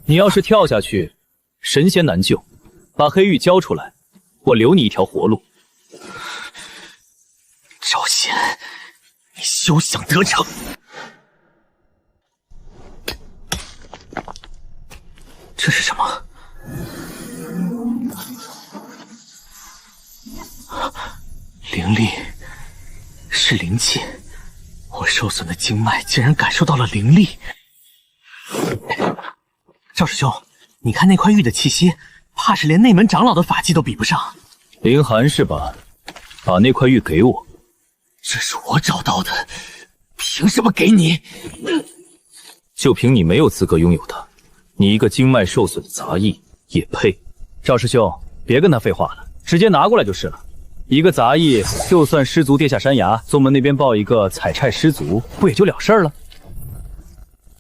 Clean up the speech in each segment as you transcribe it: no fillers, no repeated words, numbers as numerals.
你要是跳下去，神仙难救。把黑玉交出来，我留你一条活路。赵显，你休想得逞！这是什么？灵力，是灵气。我受损的经脉竟然感受到了灵力。赵师兄，你看那块玉的气息，怕是连内门长老的法技都比不上。凌寒是吧？把那块玉给我。这是我找到的，凭什么给你？就凭你没有资格拥有它，你一个经脉受损的杂役也配？赵师兄，别跟他废话了，直接拿过来就是了。一个杂役，就算失足跌下山崖，宗门那边报一个采柴失足，不也就了事儿了？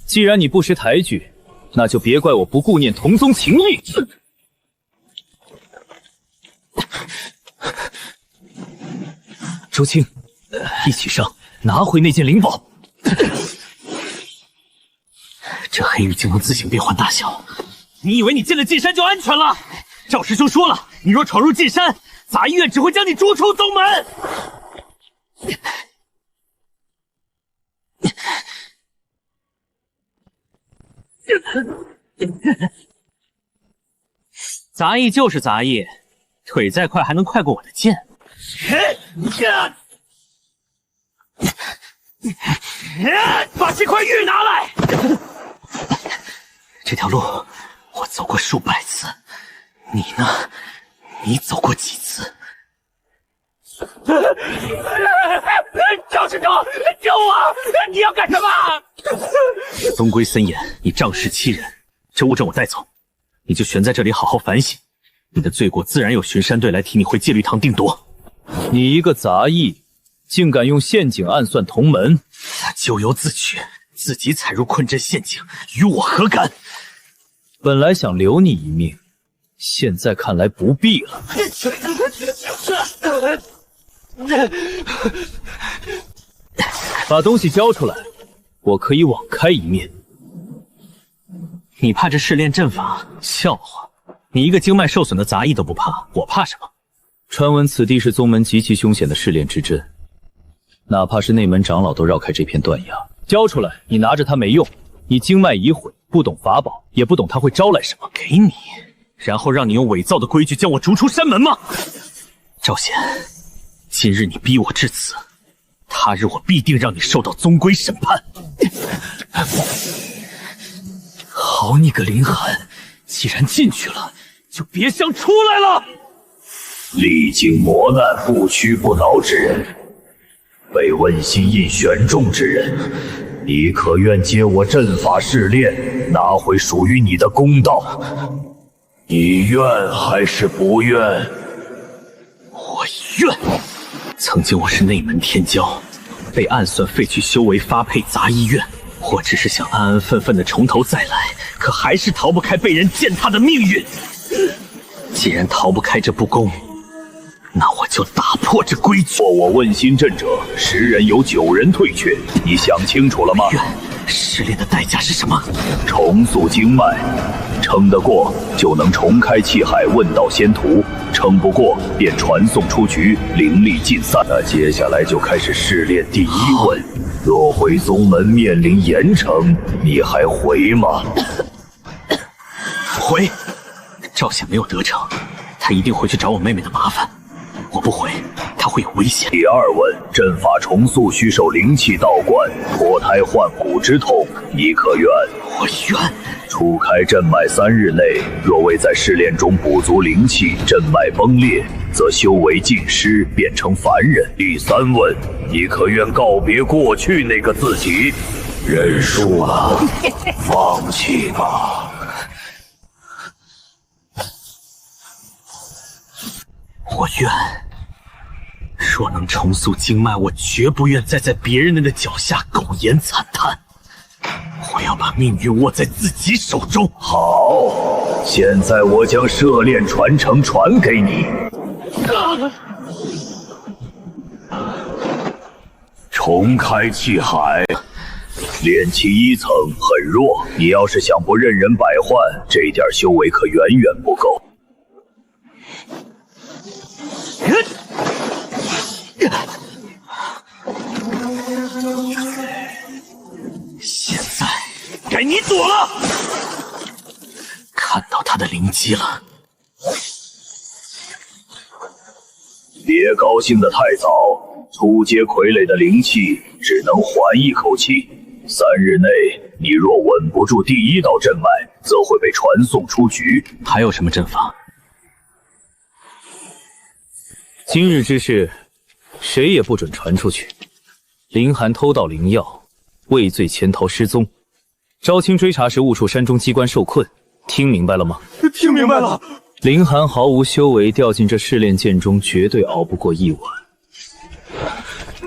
既然你不识抬举，那就别怪我不顾念同宗情谊。周青，一起上，拿回那件灵宝。这黑玉竟能自行变换大小，你以为你进了禁山就安全了？赵师兄说了，你若闯入禁山，杂役院只会将你逐出宗门。杂役就是杂役，腿再快还能快过我的剑。把这块玉拿来！这条路我走过数百次，你呢？你走过几次？赵师兄，救我！你要干什么？宗规森严，你仗势欺人，这物证我带走，你就悬在这里好好反省。你的罪过自然有巡山队来替你回戒律堂定夺。你一个杂役，竟敢用陷阱暗算同门，他咎由自取，自己踩入困阵陷阱，与我何干？本来想留你一命，现在看来不必了。把东西交出来，我可以网开一面。你怕这试炼阵法？笑话！你一个经脉受损的杂役都不怕，我怕什么？传闻此地是宗门极其凶险的试炼之阵，哪怕是内门长老都绕开这片断崖。交出来，你拿着它没用，你经脉已毁，不懂法宝，也不懂它会招来什么。给你，然后让你用伪造的规矩将我逐出山门吗？赵显，今日你逼我至此，他日我必定让你受到宗规审判。好你个凌寒，既然进去了，就别想出来了。历经磨难不屈不挠之人，被问心印选中之人，你可愿接我阵法试炼，拿回属于你的公道？你愿还是不愿？我愿。曾经我是内门天骄，被暗算废去修为，发配杂役院。我只是想安安分分的从头再来，可还是逃不开被人践踏的命运。既然逃不开这不公，那我就打破这规矩。我问心阵者，10人有9人退却，你想清楚了吗？试炼的代价是什么？重塑经脉，撑得过就能重开气海，问道仙途；撑不过便传送出局，灵力尽散。那接下来就开始试炼第1问：若回宗门面临严惩，你还回吗？回。赵显没有得逞，他一定会去找我妹妹的麻烦。我不回，他会有危险。第2问：阵法重塑需受灵气道观，脱胎换骨之痛，你可愿？我愿。初开阵脉3日内，若未在试炼中补足灵气，阵脉崩裂，则修为尽失，变成凡人。第3问：你可愿告别过去那个自己？认输了，放弃吧。我愿。若能重塑经脉，我绝不愿再在别人的脚下苟延惨叹。我要把命运握在自己手中。好，现在我将涉炼传承传给你。重开气海，炼气1层很弱，你要是想不任人摆换，这点修为可远远不够。现在该你躲了。看到他的灵机了。别高兴得太早，初阶傀儡的灵气只能缓一口气。3日内，你若稳不住第1道阵脉，则会被传送出局。还有什么阵法？今日之事，谁也不准传出去。林寒偷盗灵药，畏罪潜逃失踪，招亲追查时误触山中机关受困，听明白了吗？听明白了。林寒毫无修为，掉进这试炼剑中，绝对熬不过1晚。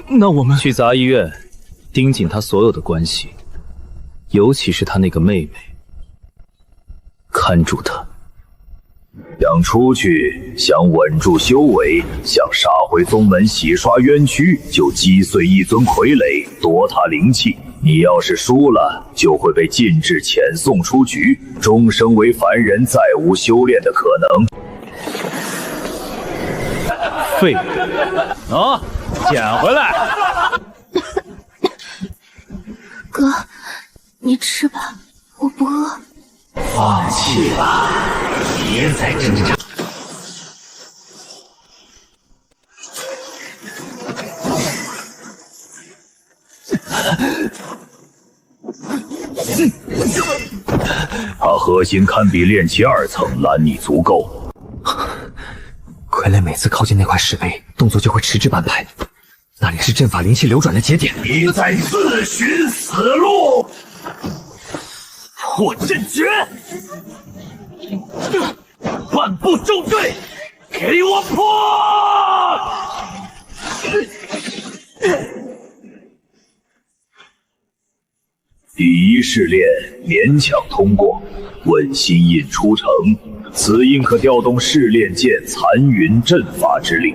那我们去杂医院，盯紧他所有的关系，尤其是他那个妹妹，看住他。想出去，想稳住修为，想杀回宗门洗刷冤屈，就击碎一尊傀儡，夺他灵气。你要是输了，就会被禁制遣送出局，终生为凡人，再无修炼的可能。废物！啊，捡回来！哥，你吃吧，我不饿。放弃吧，别再挣扎。他核心堪比炼气2层，拦你足够。傀儡每次靠近那块石碑，动作就会迟滞半拍，那里是阵法灵气流转的节点。你在自寻死路！破阵诀，半步骤对，给我破！第1试炼勉强通过，问心印出城，此印可调动试炼剑残云阵法之力。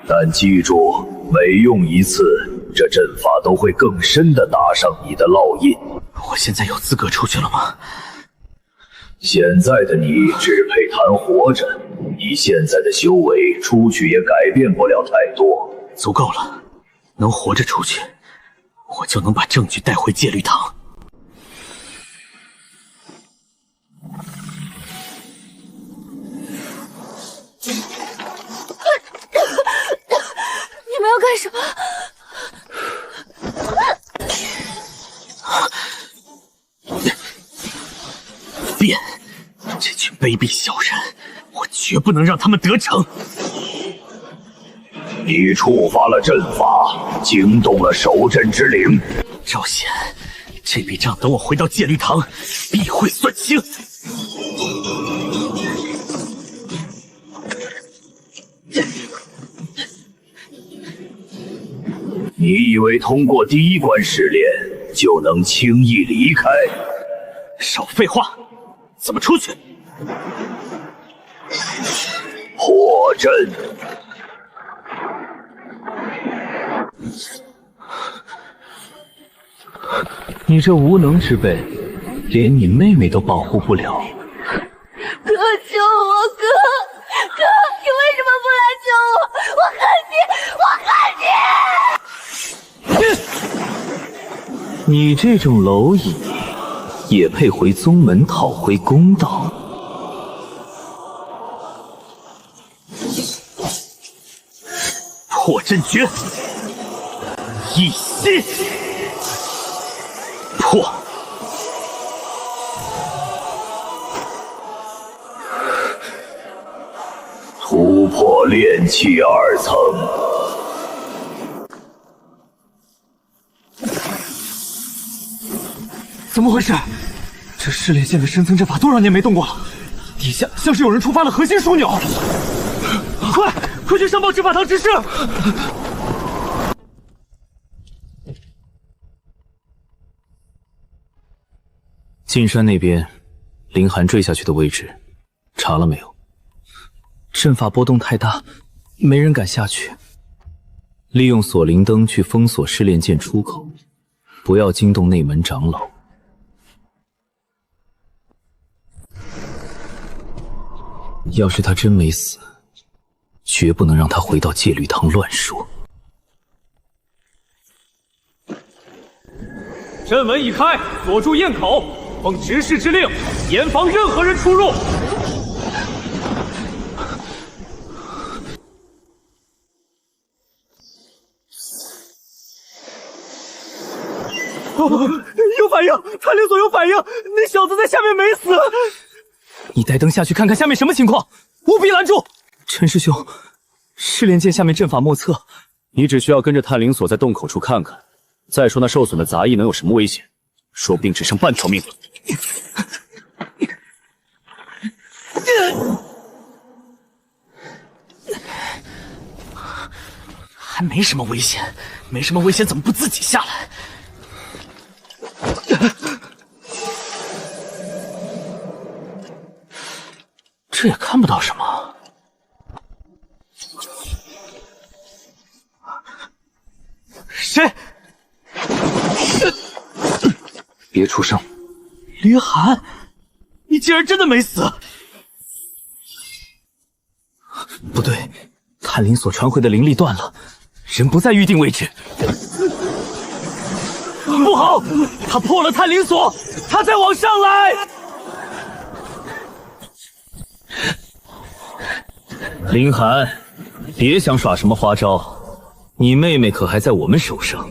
但记住，每用一次，这阵法都会更深地打上你的烙印。我现在有资格出去了吗？现在的你只配谈活着，以现在的修为，出去也改变不了太多。足够了，能活着出去，我就能把证据带回戒律堂。你们要干什么？变！这群卑鄙小人，我绝不能让他们得逞！你触发了阵法，惊动了守阵之灵。赵显，这笔账等我回到戒律堂，必会算清。你以为通过第1关试炼就能轻易离开？少废话，怎么出去？破阵！你这无能之辈，连你妹妹都保护不了。哥，救我！哥，你为什么不来救我？我恨你！你这种蝼蚁，也配回宗门讨回公道？破阵诀，一息破。突破炼气2层。怎么回事？这试炼剑的深层阵法多少年没动过了，底下像是有人触发了核心枢纽。快去上报执法堂指示！进山那边，林寒坠下去的位置，查了没有？阵法波动太大，没人敢下去。利用锁灵灯去封锁试炼剑出口，不要惊动内门长老。要是他真没死，绝不能让他回到戒律堂乱说。阵门已开，锁住堰口，奉执事之令，严防任何人出入。有反应，残灵锁有反应，那小子在下面没死。你带灯下去看看下面什么情况，务必拦住。陈师兄，试炼剑下面阵法莫测，你只需要跟着探灵锁在洞口处看看。再说那受损的杂役能有什么危险？说不定只剩半条命了。还没什么危险，没什么危险，怎么不自己下来？这也看不到什么。谁？别出声！林寒，你竟然真的没死！不对，探灵锁传回的灵力断了，人不在预定位置。不好，他破了探灵锁，他在往上来。林寒，别想耍什么花招，你妹妹可还在我们手上。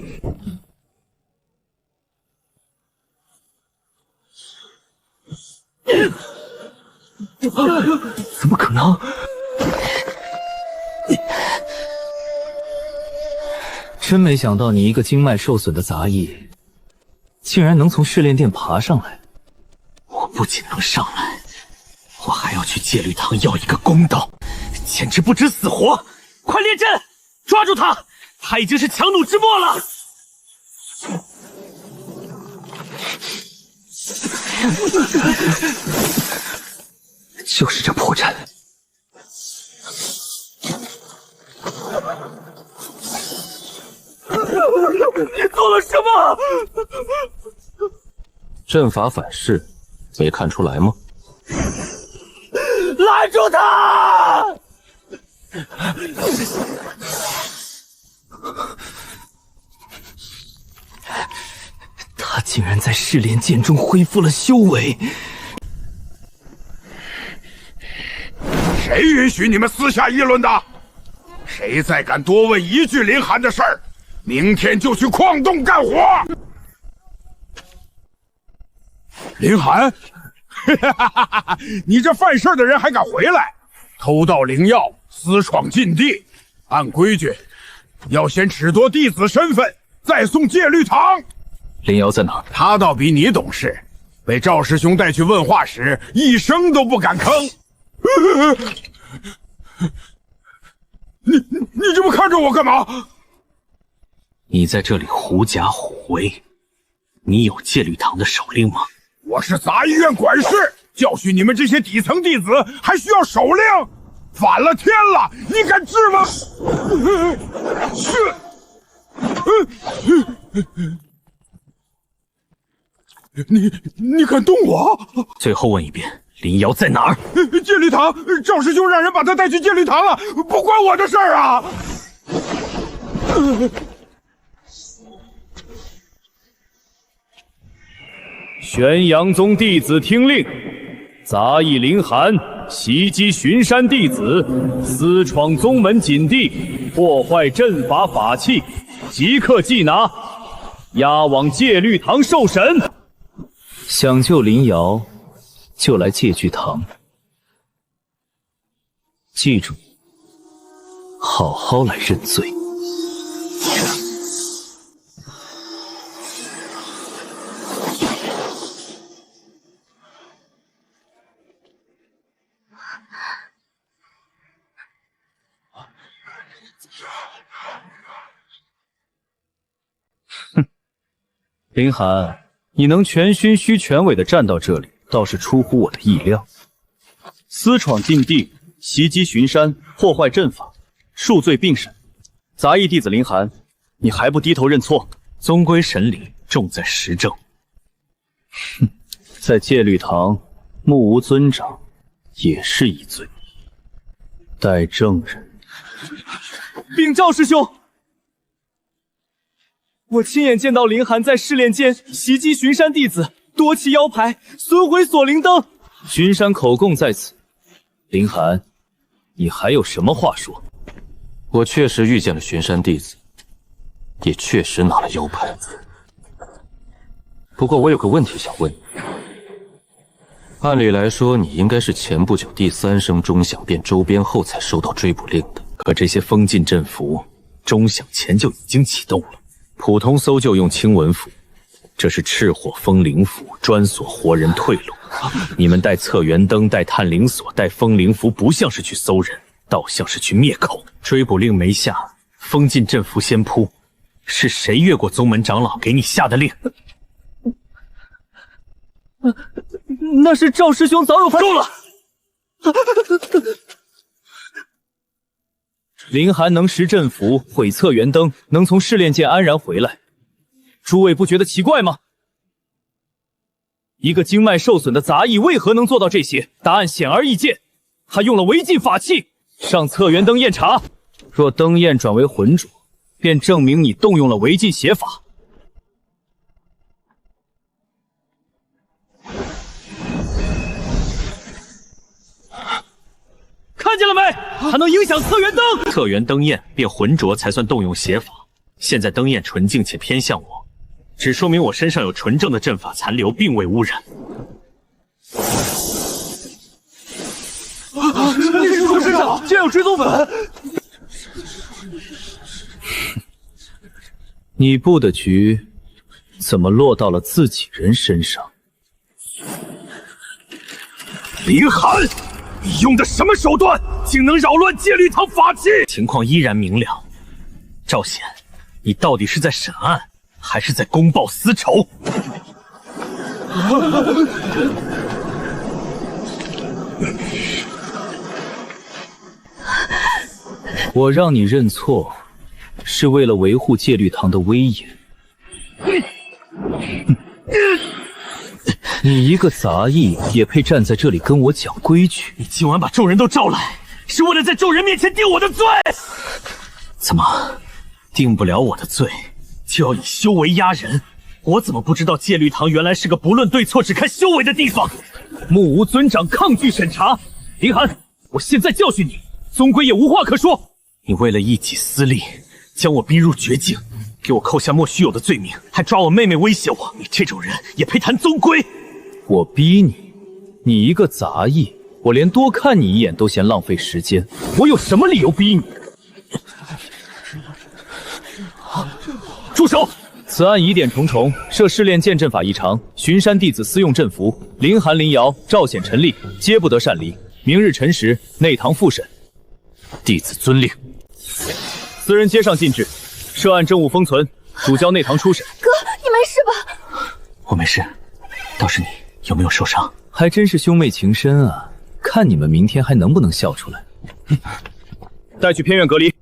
怎么可能？真没想到你一个经脉受损的杂役，竟然能从试炼殿爬上来。我不仅能上来，我还要去戒律堂要一个公道，简直不知死活！快列阵，抓住他！他已经是强弩之末了。就是这破绽。你做了什么？阵法反噬，没看出来吗？拦住他！他竟然在试炼剑中恢复了修为。谁允许你们私下议论的？谁再敢多问一句林寒的事儿，明天就去矿洞干活。林寒，你这犯事的人还敢回来，偷盗灵药，私闯禁地，按规矩要先褫夺弟子身份，再送戒律堂。林瑶在哪儿？他倒比你懂事，被赵师兄带去问话时，一声都不敢吭。你这么看着我干嘛？你在这里狐假虎威，你有戒律堂的手令吗？我是杂役院管事，教训你们这些底层弟子还需要手令？反了天了，你敢质吗？你敢动我？最后问一遍，林瑶在哪儿？戒律堂，赵师兄让人把他带去戒律堂了，不关我的事儿啊！玄阳宗弟子听令，杂役林寒袭击巡山弟子，私闯宗门禁地，破坏阵法法器，即刻缉拿，押往戒律堂受审。想救林瑶，就来戒具堂。记住，好好来认罪。哼，林寒。你能全心虚全尾的站到这里，倒是出乎我的意料。私闯禁地，袭击巡山，破坏阵法，数罪并审。杂役弟子林寒，你还不低头认错？宗规审理，重在实证。哼，在戒律堂，目无尊长也是一罪。待证人。禀赵师兄，我亲眼见到林寒在试炼间袭击巡山弟子，夺其腰牌，损毁锁灵灯。巡山口供在此，林寒，你还有什么话说？我确实遇见了巡山弟子，也确实拿了腰牌。不过我有个问题想问你。按理来说，你应该是前不久第3声钟响变周边后才收到追捕令的。可这些封禁阵符，钟响前就已经启动了。普通搜救用清文符，这是赤火风灵符，专锁活人退路。你们带测圆灯、带探灵锁、带风灵符，不像是去搜人，倒像是去灭口。追捕令没下，封禁阵符先扑，是谁越过宗门长老给你下的令？那是赵师兄早有够了！林寒能识阵符，毁测圆灯，能从试炼界安然回来，诸位不觉得奇怪吗？一个经脉受损的杂役为何能做到这些？答案显而易见，他用了违禁法器。上测圆灯验查，若灯焰转为浑浊，便证明你动用了违禁邪法。看见了没？它能影响测圆灯。测圆灯焰变浑浊才算动用邪法。现在灯焰纯净且偏向我，只说明我身上有纯正的阵法残留，并未污染。那是主身上竟然有追踪粉！你布的局怎么落到了自己人身上？林寒，你用的什么手段，竟能扰乱戒律堂法器？情况依然明了。赵显，你到底是在审案，还是在公报私仇？我让你认错，是为了维护戒律堂的威严。你一个杂役也配站在这里跟我讲规矩？你今晚把众人都召来，是为了在众人面前定我的罪？怎么，定不了我的罪，就要以修为压人？我怎么不知道戒律堂原来是个不论对错只看修为的地方？目无尊长，抗拒审查。林寒，我现在教训你，宗规也无话可说。你为了一己私利，将我逼入绝境，给我扣下莫须有的罪名，还抓我妹妹威胁我。你这种人也配谈宗规？我逼你，你一个杂役，我连多看你一眼都嫌浪费时间，我有什么理由逼你？住手！此案疑点重重，涉试炼剑阵法异常，巡山弟子私用阵符，林寒、林瑶、赵显、陈立皆不得擅离。明日辰时内堂复审。弟子遵令。私人街上禁制，涉案证物封存，主交内堂初审。哥，你没事吧？我没事，倒是你有没有受伤？还真是兄妹情深啊！看你们明天还能不能笑出来。带去偏院隔离。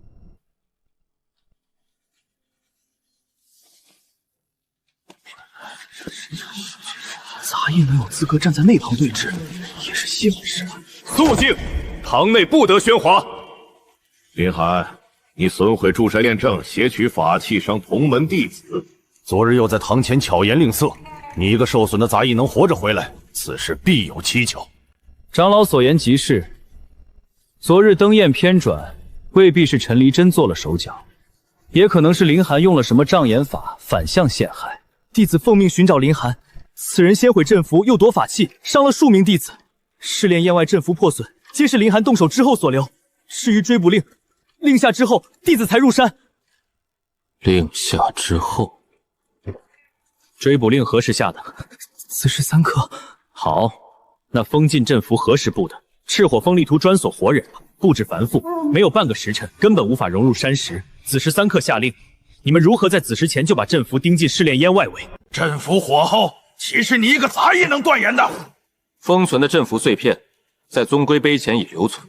杂役能有资格站在内堂对峙，也是稀罕事了。肃静，堂内不得喧哗。林寒，你损毁驻神炼证，挟取法器，伤同门弟子，昨日又在堂前巧言令色，你一个受损的杂役能活着回来，此事必有蹊跷。长老所言极是，昨日灯焰偏转，未必是陈离真做了手脚，也可能是林寒用了什么障眼法反向陷害。弟子奉命寻找林寒，此人先毁阵符，又夺法器，伤了数名弟子。试炼宴外阵符破损，皆是林寒动手之后所留。至于追捕令，令下之后，弟子才入山。令下之后，追捕令何时下的？此时3刻。好，那封禁阵符何时布的？赤火风力图专锁活人，布置繁复，没有半个时辰，根本无法融入山石。子时3刻下令，你们如何在子时前就把阵符钉进试炼烟外围？阵符火候，岂是你一个杂役能断言的？封存的阵符碎片，在宗规碑前已留存，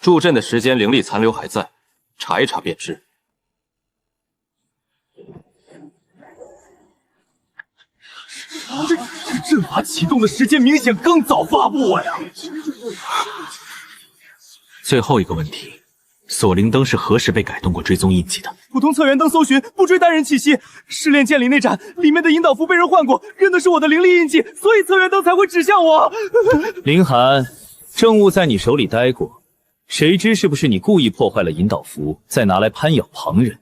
助阵的时间灵力残留还在，查一查便知。这阵法启动的时间明显更早发布呀！最后一个问题，锁灵灯是何时被改动过追踪印记的？普通策元灯搜寻，不追单人气息。试炼剑里那盏里面的引导符被人换过，认的是我的灵力印记，所以策元灯才会指向我。林寒，证物在你手里待过，谁知是不是你故意破坏了引导符，再拿来攀咬旁人？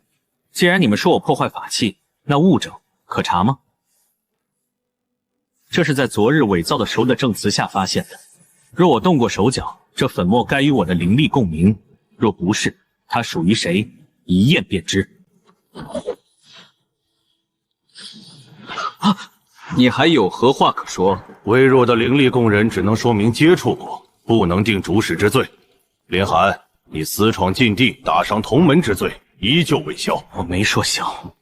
既然你们说我破坏法器，那物证可查吗？这是在昨日伪造的时候的证词下发现的。若我动过手脚，这粉末该与我的灵力共鸣；若不是，它属于谁，一验便知。你还有何话可说？微弱的灵力供人只能说明接触过，不能定主使之罪。林寒，你私闯禁地，打伤同门之罪，依旧未消。我没说小，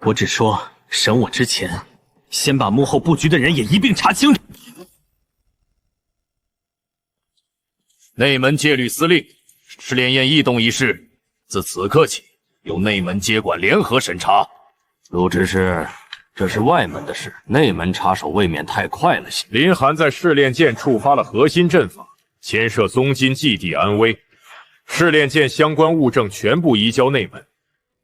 我只说审我之前，先把幕后布局的人也一并查清。内门戒律司令，试炼宴异动一事，自此刻起由内门接管联合审查。陆执事，这是外门的事，内门插手未免太快了些。林寒在试炼剑触发了核心阵法，牵涉宗金祭地安危，试炼剑相关物证全部移交内门。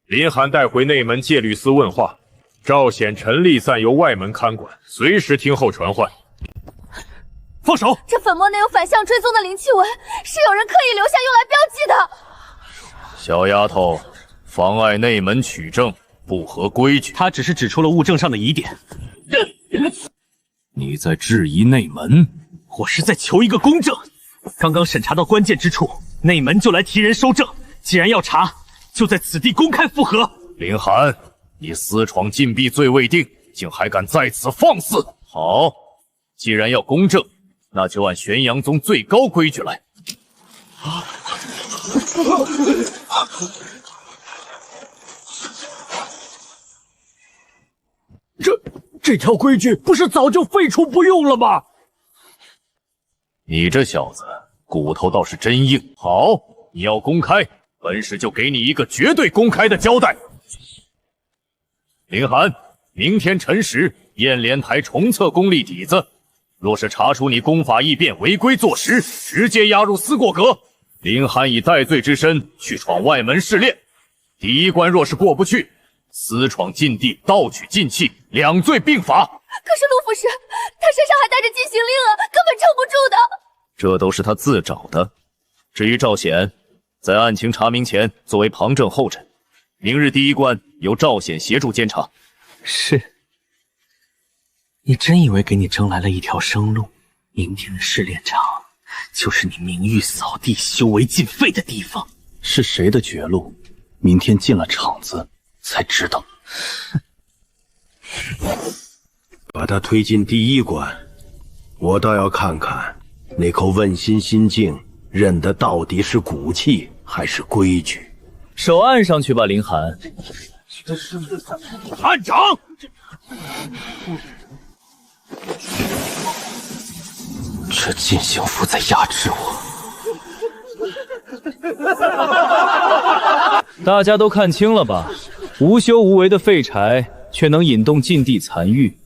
林寒带回内门戒律司问话，赵显、陈立暂由外门看管，随时听候传唤。放手！这粉末内有反向追踪的灵气纹，是有人刻意留下用来标记的。小丫头，妨碍内门取证，不合规矩。他只是指出了物证上的疑点。你在质疑内门？我是在求一个公正。刚刚审查到关键之处，内门就来提人收证。既然要查，就在此地公开复核。林寒，你私闯禁闭罪未定，竟还敢在此放肆！好，既然要公正，那就按玄阳宗最高规矩来。这条规矩不是早就废除不用了吗？你这小子骨头倒是真硬。好，你要公开，本使就给你一个绝对公开的交代。林寒，明天辰时宴莲台重测功力底子，若是查出你功法异变、违规坐实，直接押入思过阁。林寒以戴罪之身去闯外门试炼，第一关若是过不去，私闯禁地、盗取禁器，两罪并罚。可是陆副使，他身上还带着禁行令啊，根本撑不住的。这都是他自找的。至于赵显，在案情查明前作为旁证候诊，明日第一关由赵显协助监察。是。你真以为给你争来了一条生路？明天的试炼场就是你名誉扫地、修为尽废的地方。是谁的绝路？明天进了场子才知道。把他推进第一关，我倒要看看那口问心心镜认的到底是骨气还是规矩。手按上去吧，林寒。探长，这禁行符在压制我。大家都看清了吧？无修无为的废柴，却能引动禁地残狱，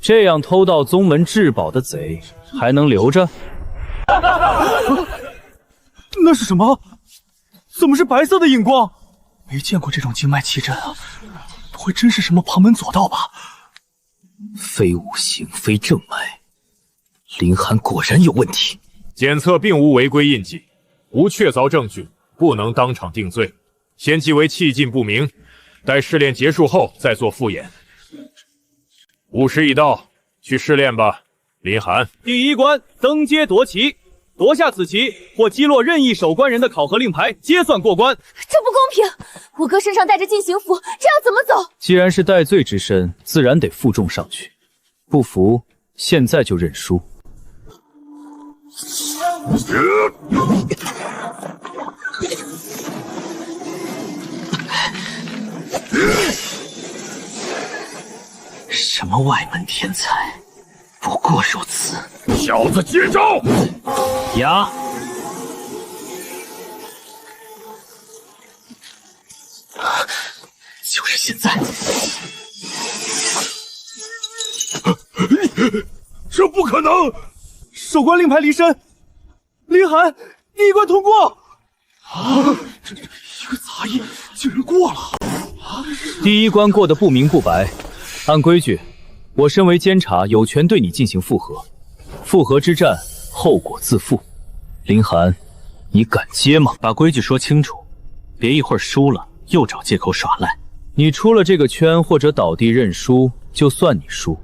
这样偷盗宗门至宝的贼还能留着？那是什么？怎么是白色的影光？没见过这种经脉气阵啊！不会真是什么旁门左道吧？非五行，非正脉，林寒果然有问题。检测并无违规印记，无确凿证据，不能当场定罪，先记为气禁不明，待试炼结束后再做复演。午时已到，去试炼吧，林寒。第一关登阶夺旗，夺下此旗或击落任意守关人的考核令牌，皆算过关。这不公平！我哥身上带着禁行符，这样怎么走？既然是戴罪之身，自然得负重上去。不服，现在就认输。什么外门天才，不过如此。小子接招！呀！就是现在！这不可能！守关令牌离身，林寒第一关通过。这一个杂役竟然过了！第一关过得不明不白，按规矩，我身为监察，有权对你进行复核。复核之战，后果自负。林寒，你敢接吗？把规矩说清楚，别一会儿输了又找借口耍赖。你出了这个圈或者倒地认输，就算你输。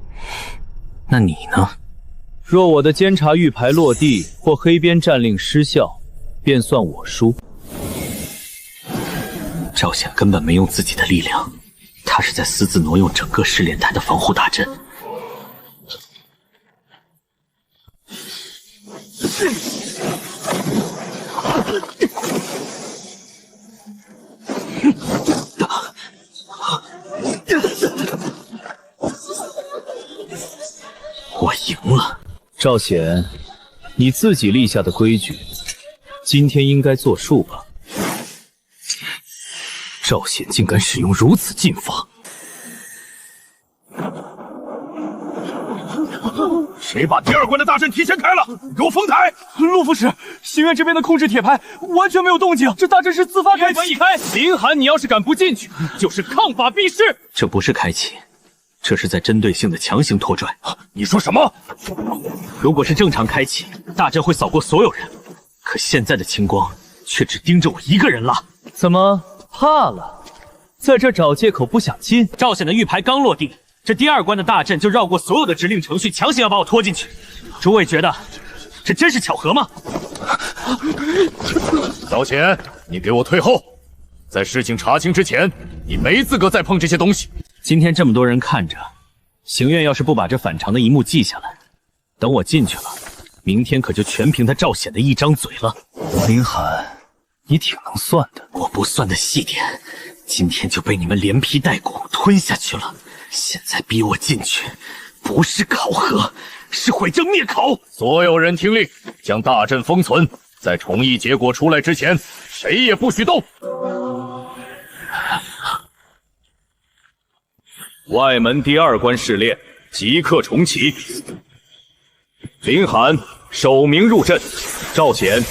那你呢？若我的监察玉牌落地或黑边战令失效，便算我输。赵显根本没用自己的力量，他是在私自挪用整个试炼台的防护大阵。我赢了。赵显，你自己立下的规矩，今天应该作数吧？赵显竟敢使用如此禁法！谁把第二关的大阵提前开了？给我封台！陆副使，行院这边的控制铁牌完全没有动静，这大阵是自发开启。一开，林寒，你要是敢不进去，就是抗法必施。这不是开启，这是在针对性的强行拖拽。你说什么？如果是正常开启，大阵会扫过所有人，可现在的青光却只盯着我一个人拉。怎么怕了？在这找借口不想进？赵显的玉牌刚落地，这第二关的大阵就绕过所有的指令程序，强行要把我拖进去。诸位觉得这真是巧合吗？赵显，你给我退后！在事情查清之前，你没资格再碰这些东西。今天这么多人看着，行院要是不把这反常的一幕记下来，等我进去了，明天可就全凭他赵显的一张嘴了。林寒，你挺能算的。我不算的细点，今天就被你们连皮带骨吞下去了。现在逼我进去，不是考核，是毁正灭口。所有人听令，将大阵封存，在重议结果出来之前，谁也不许动。外门第二关试炼即刻重启。林寒守明入阵，赵显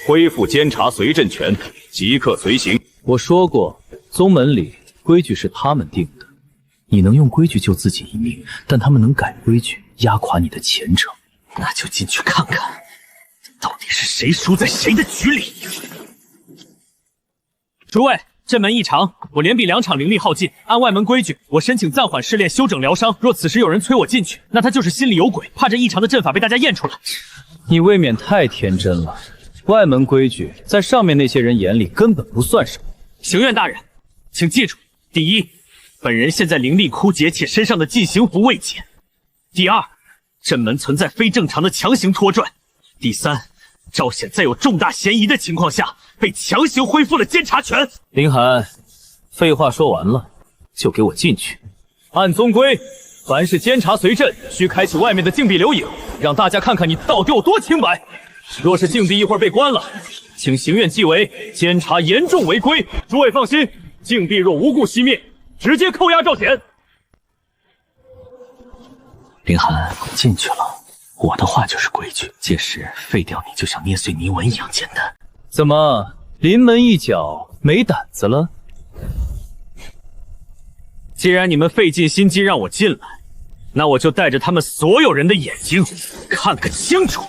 恢复监察随阵权，即刻随行。我说过，宗门里规矩是他们定的，你能用规矩救自己一命，但他们能改规矩，压垮你的前程。那就进去看看，到底是谁输在谁的局里。诸位，阵门异常，我连比2场灵力耗尽，按外门规矩，我申请暂缓试炼，休整疗伤。若此时有人催我进去，那他就是心里有鬼，怕这异常的阵法被大家验出来。你未免太天真了，外门规矩在上面那些人眼里根本不算什么。行院大人，请记住：第一，本人现在灵力枯竭，且身上的禁行符未解；第二，阵门存在非正常的强行拖拽；第三，赵显在有重大嫌疑的情况下，被强行恢复了监察权。林寒，废话说完了，就给我进去。按宗规，凡是监察随阵，需开启外面的禁闭留影，让大家看看你到底有多清白。若是禁闭一会儿被关了，请行院记为监察严重违规。诸位放心，禁闭若无故熄灭，直接扣押赵显。林寒，进去了，我的话就是规矩，届时废掉你就像捏碎泥纹一样简单。怎么临门一脚没胆子了？既然你们费尽心机让我进来，那我就带着他们所有人的眼睛看个清楚。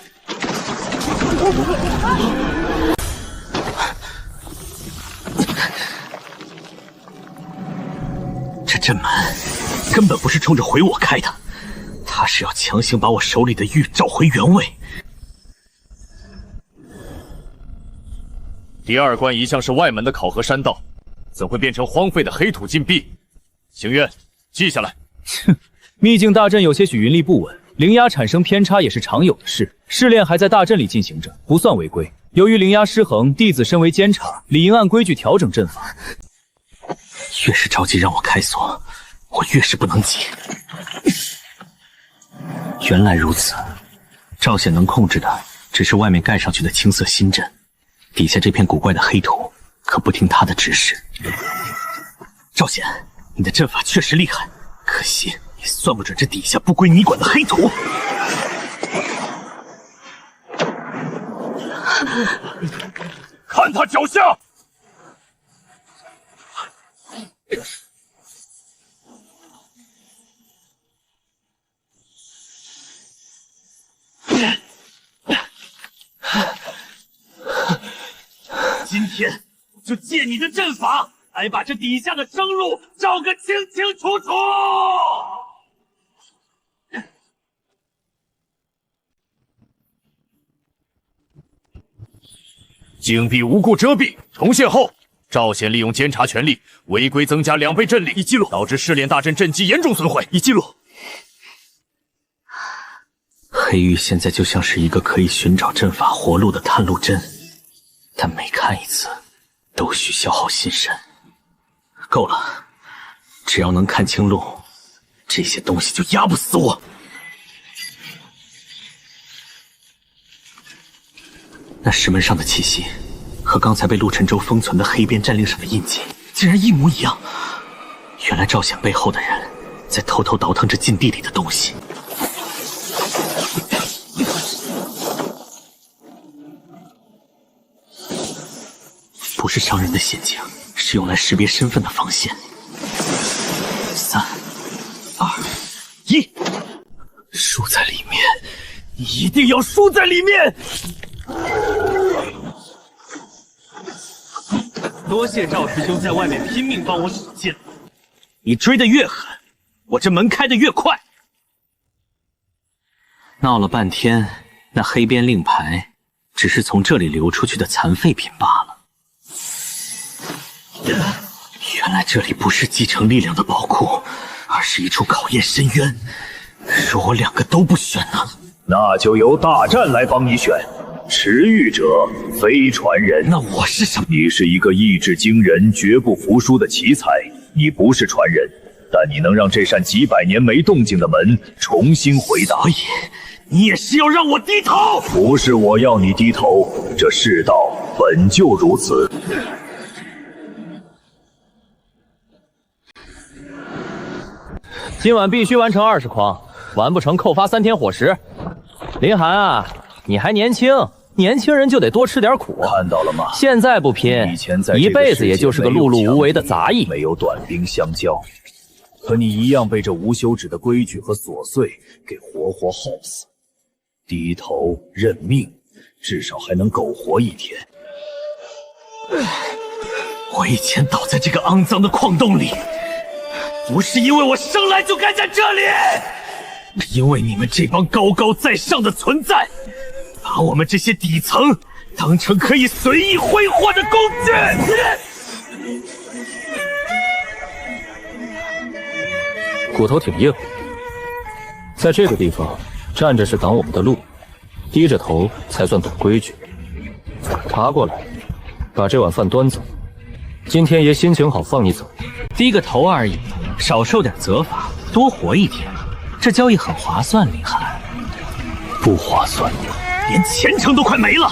这阵门根本不是冲着毁我开的，他是要强行把我手里的玉找回原位。第二关一向是外门的考核山道，怎会变成荒废的黑土禁闭？行院，记下来。哼，秘境大阵有些许云力不稳，灵压产生偏差也是常有的事。试炼还在大阵里进行着，不算违规。由于灵压失衡，弟子身为监察，理应按规矩调整阵法。越是着急让我开锁，我越是不能急。原来如此，赵显能控制的只是外面盖上去的青色新阵，底下这片古怪的黑土可不听他的指示。赵显，你的阵法确实厉害，可惜你算不准这底下不归你管的黑土。看他脚下！今天就借你的阵法，来把这底下的生路找个清清楚楚。井壁无故遮蔽，重现后，赵显利用监察权力违规增加2倍阵力，已记录，导致试炼大阵阵基严重损毁，已记录。黑玉现在就像是一个可以寻找阵法活路的探路针，但每看一次，都需消耗心神。够了，只要能看清路，这些东西就压不死我。那石门上的气息，和刚才被陆沉舟封存的黑边战令上的印记，竟然一模一样。原来赵显背后的人，在偷偷倒腾着禁地里的东西。不是伤人的陷阱，是用来识别身份的防线。3、2、1，输在里面，你一定要输在里面！多谢赵师兄在外面拼命帮我使劲，你追得越狠，我这门开得越快。闹了半天，那黑边令牌只是从这里流出去的残废品罢了。原来这里不是继承力量的宝库，而是一处考验深渊。若我2个都不选呢？那就由大战来帮你选。持玉者非传人。那我是什么？你是一个意志惊人、绝不服输的奇才。你不是传人，但你能让这扇几百年没动静的门重新回答。所以，你也是要让我低头？不是我要你低头，这世道本就如此。今晚必须完成20筐，完不成扣罚3天伙食。林寒啊，你还年轻，年轻人就得多吃点苦。看到了吗？现在不拼，以前在一辈子也就是个碌碌无为的杂役，没有短兵相交。可你一样被这无休止的规矩和琐碎给活活耗死。低头认命，至少还能苟活1天。我以前倒在这个肮脏的矿洞里，不是因为我生来就该在这里，因为你们这帮高高在上的存在，把我们这些底层当成可以随意挥霍的工具。骨头挺硬，在这个地方站着是挡我们的路，低着头才算懂规矩。爬过来，把这碗饭端走。今天爷心情好，放你走。低个头而已，少受点责罚，多活1天，这交易很划算。林寒，不划算，连前程都快没了，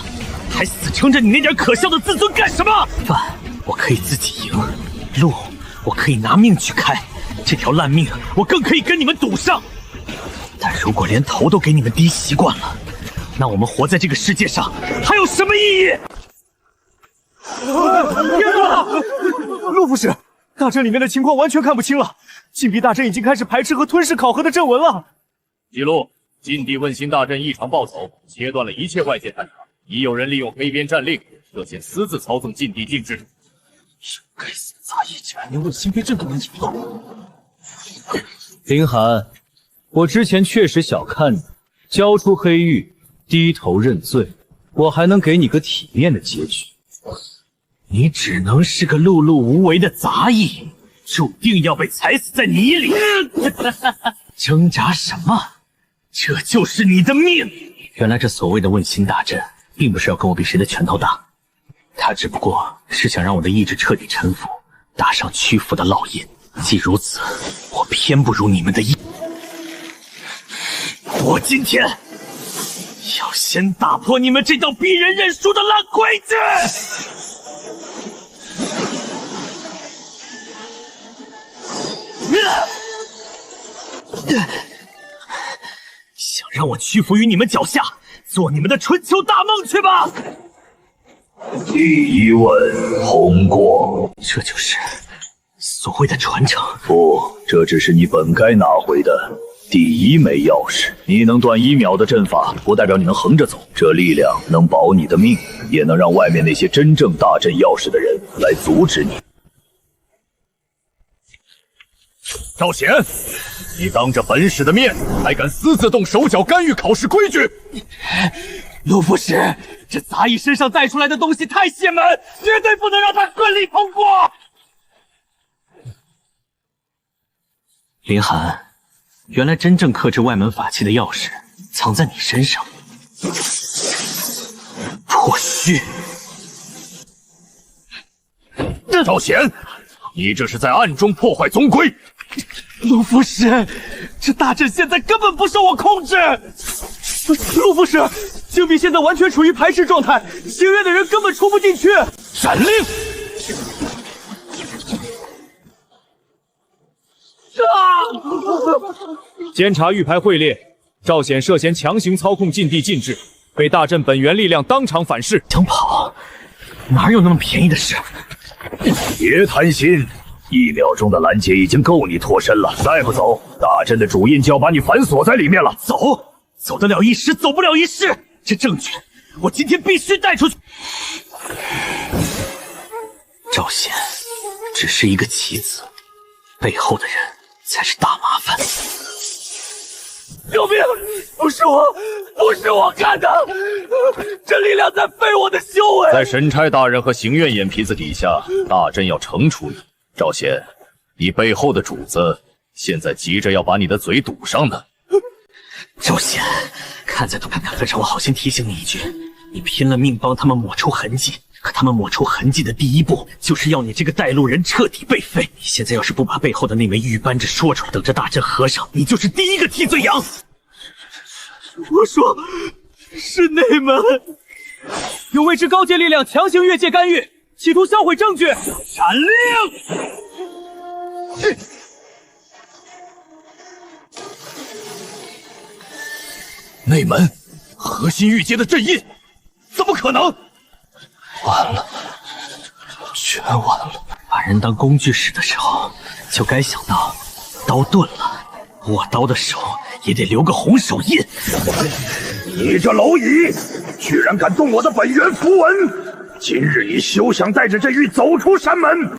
还死撑着你那点可笑的自尊干什么？饭我可以自己赢，路我可以拿命去开，这条烂命我更可以跟你们赌上。但如果连头都给你们低习惯了，那我们活在这个世界上还有什么意义？天哪！陆副使，大阵里面的情况完全看不清了，禁闭大阵已经开始排斥和吞噬考核的阵纹了。记录：禁地问心大阵异常暴走，切断了一切外界探查，已有人利用黑边战令涉嫌私自操纵禁地禁制。该死的杂役竟然连问心飞阵都能引动！林寒，我之前确实小看你，交出黑玉，低头认罪，我还能给你个体面的结局。你只能是个碌碌无为的杂役，注定要被踩死在泥里。挣扎什么？这就是你的命！原来这所谓的问心大阵，并不是要跟我比谁的拳头大，他只不过是想让我的意志彻底臣服，打上屈服的烙印。既如此，我偏不如你们的意。我今天要先打破你们这道逼人认输的烂规矩！想让我屈服于你们脚下，做你们的春秋大梦去吧！第一问通过，这就是所谓的传承。不，这只是你本该拿回的第一枚钥匙。你能断1秒的阵法，不代表你能横着走。这力量能保你的命，也能让外面那些真正大阵钥匙的人来阻止你。赵显，你当着本使的面，还敢私自动手脚干预考试规矩？陆副使，这杂役身上带出来的东西太邪门，绝对不能让他顺利通过。林寒，原来真正克制外门法器的钥匙藏在你身上。破虚！赵显，你这是在暗中破坏宗规。陆副使，这大阵现在根本不受我控制。陆副使，静谧现在完全处于排斥状态，行院的人根本出不进去。闪令！监察玉牌会列，赵显涉嫌强行操控禁地禁制，被大阵本源力量当场反噬。想跑，哪有那么便宜的事？别贪心，1秒钟的拦截已经够你脱身了，再不走，大阵的主印就要把你反锁在里面了。走得了一时，走不了一世。这证据，我今天必须带出去。赵显只是一个棋子，背后的人才是大麻烦。救命！不是我干的，这力量在废我的修为。在神差大人和行院眼皮子底下，大阵要惩处你。赵显，你背后的主子现在急着要把你的嘴堵上呢。赵显，看在他们份上，我好心提醒你一句，你拼了命帮他们抹除痕迹，可他们抹除痕迹的第一步，就是要你这个带路人彻底被废。你现在要是不把背后的那枚玉扳指说出来，等着大阵合上，你就是第一个替罪羊。我说，是内门有未知高阶力量强行越界干预，企图销毁证据。闪令！内门核心玉阶的阵印，怎么可能？完了，全完了！把人当工具使的时候，就该想到刀钝了，握刀的手也得留个红手印。你这蝼蚁，居然敢动我的本源符文！今日你休想带着这玉走出山门！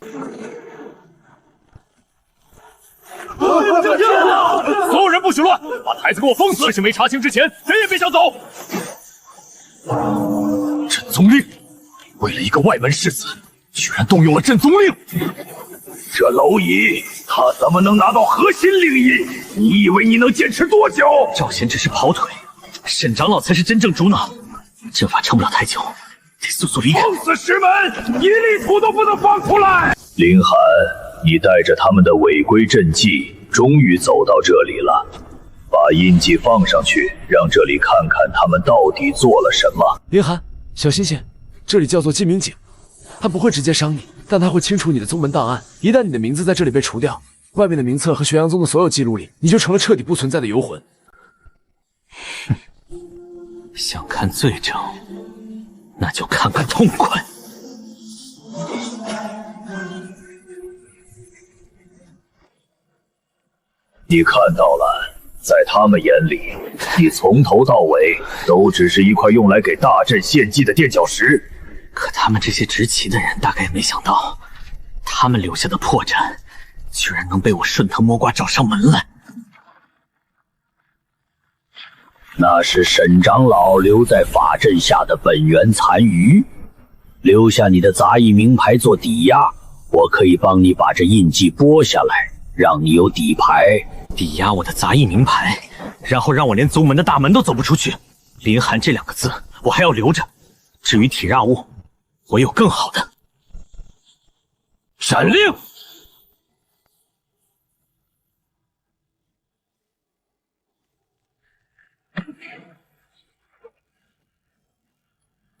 所有人不许乱，把台子给我封死！事情没查清之前，谁也别想走。镇宗令，为了一个外门世子，居然动用了镇宗令！这蝼蚁，他怎么能拿到核心令印？你以为你能坚持多久？赵显只是跑腿，沈长老才是真正主脑。阵法撑不了太久，得速速离开。封死石门，一粒土都不能放出来！林寒，你带着他们的违规阵技，终于走到这里了。把印记放上去，让这里看看他们到底做了什么。林寒，小心些，这里叫做鸡鸣井，他不会直接伤你，但他会清除你的宗门档案。一旦你的名字在这里被除掉，外面的名册和玄阳宗的所有记录里，你就成了彻底不存在的游魂。哼，想看罪证，那就看看痛快。你看到了，在他们眼里，你从头到尾都只是一块用来给大阵献祭的垫脚石。可他们这些执旗的人大概也没想到，他们留下的破绽，居然能被我顺藤摸瓜找上门来。那是沈长老留在法阵下的本源残余，留下你的杂役名牌做抵押，我可以帮你把这印记剥下来，让你有底牌。抵押我的杂役名牌，然后让我连宗门的大门都走不出去。林寒这2个字我还要留着，至于体让物，我有更好的。闪令！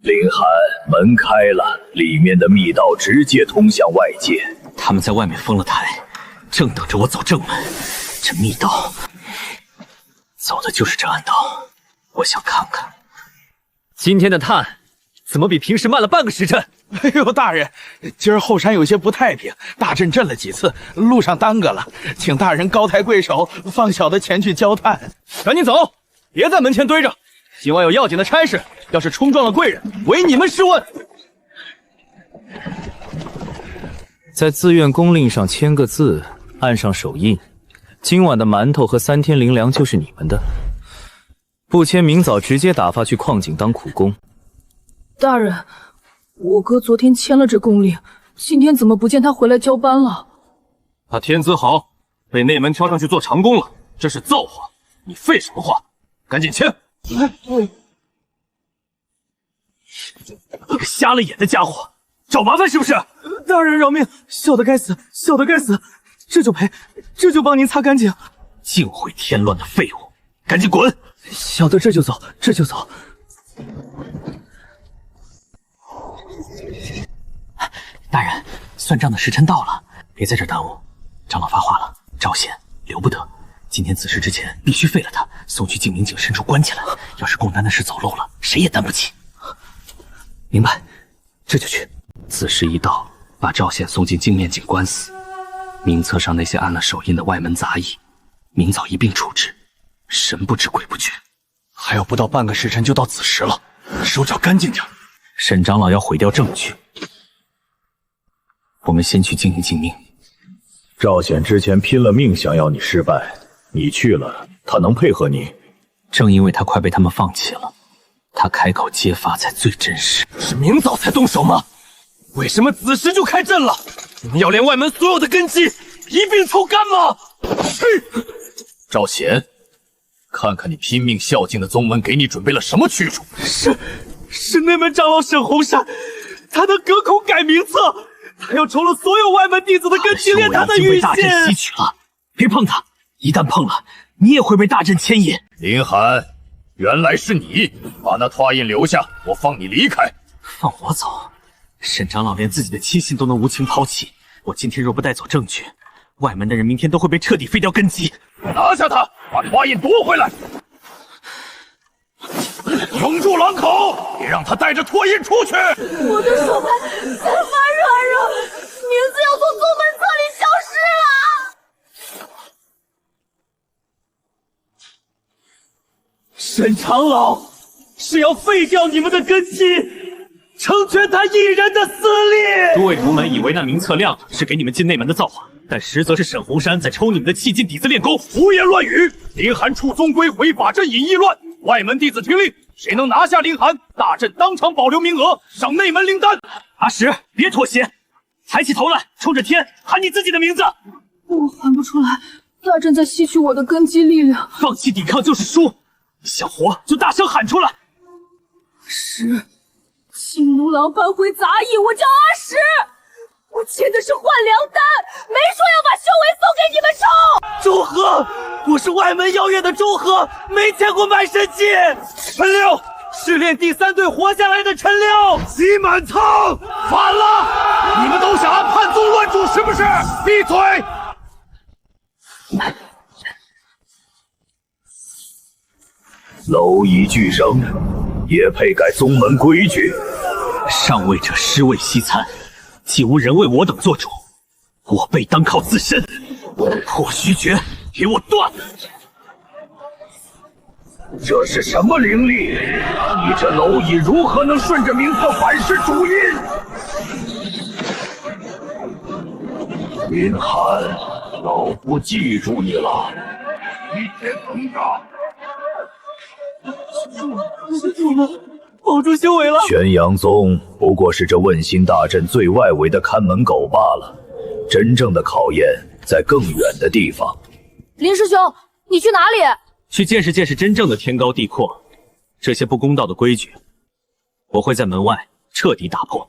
林寒，门开了，里面的密道直接通向外界。他们在外面封了台，正等着我走正门。这密道走的就是这暗道，我想看看今天的探怎么比平时慢了半个时辰？哎呦，大人，今儿后山有些不太平，大阵震了几次，路上耽搁了，请大人高抬贵手，放小的前去交探。赶紧走，别在门前堆着。今晚有要紧的差事，要是冲撞了贵人，唯你们是问。在自愿公令上签个字，按上手印。今晚的馒头和3天灵粮就是你们的。不签，明早直接打发去矿井当苦工。大人，我哥昨天签了这公令，今天怎么不见他回来交班了？他天资好，被内门挑上去做长工了，这是造化。你废什么话？赶紧签！你个瞎了眼的家伙，找麻烦是不是？大人饶命，小的该死，小的该死，这就赔，这就帮您擦干净。净会添乱的废物，赶紧滚！小的这就走，这就走。大人，算账的时辰到了，别在这耽误。长老发话了，赵显留不得，今天子时之前必须废了他，送去静明井深处关起来。要是贡丹的事走漏了，谁也担不起。明白，这就去。子时一到，把赵显送进镜面井关死。名册上那些按了手印的外门杂役，明早一并处置，神不知鬼不觉。还有不到半个时辰就到子时了，手脚干净点。沈长老要毁掉证据，我们先去静一静命。赵显之前拼了命想要你失败，你去了，他能配合你？正因为他快被他们放弃了，他开口揭发才最真实。是明早才动手吗？为什么子时就开阵了？你们要连外门所有的根基一并抽干吗？赵显，看看你拼命孝敬的宗门给你准备了什么去处？是内门长老沈洪山，他能隔空改名册，他要抽了所有外门弟子的根基，连他的羽大阵线。吸取了，别碰他，一旦碰了，你也会被大阵牵引。林寒，原来是你，把那拓印留下，我放你离开。放我走？沈长老连自己的亲信都能无情抛弃，我今天若不带走证据，外门的人明天都会被彻底废掉根基。拿下他，把拓印夺回来！封住狼口，别让他带着拓印出去！我的手牌再发软弱，名字要从宗门册里消失了。沈长老是要废掉你们的根基，成全他一人的私利。诸位徒们以为那名册亮了是给你们进内门的造化，但实则是沈洪山在抽你们的气进底子练功。胡言乱语！林寒触宗规，违法阵引议乱，外门弟子听令，谁能拿下林寒，大阵当场保留名额，上内门灵丹。阿石，别妥协，抬起头来，冲着天喊你自己的名字。我喊不出来，大阵在吸取我的根基力量。放弃抵抗就是输，你想活就大声喊出来。石，青奴郎扳回杂役，我叫阿石。我签的是换良丹，没说要把修为送给你们抽。周和，我是外门妖月的周和，没见过卖身契。陈六，试炼第3队活下来的陈六。席满仓，反了！你们都想按叛宗乱主是不是？闭嘴！蝼蚁俱生，也配改宗门规矩？上位者尸位西餐，既无人为我等做主，我辈当靠自身。破虚诀，给我断！这是什么灵力？你这蝼蚁如何能顺着名册反噬主印？林寒，老夫记住你了，一天膨胀。主们，保住修为了。玄阳宗不过是这问心大阵最外围的看门狗罢了，真正的考验在更远的地方。林师兄，你去哪里？去见识见识真正的天高地阔。这些不公道的规矩，我会在门外彻底打破。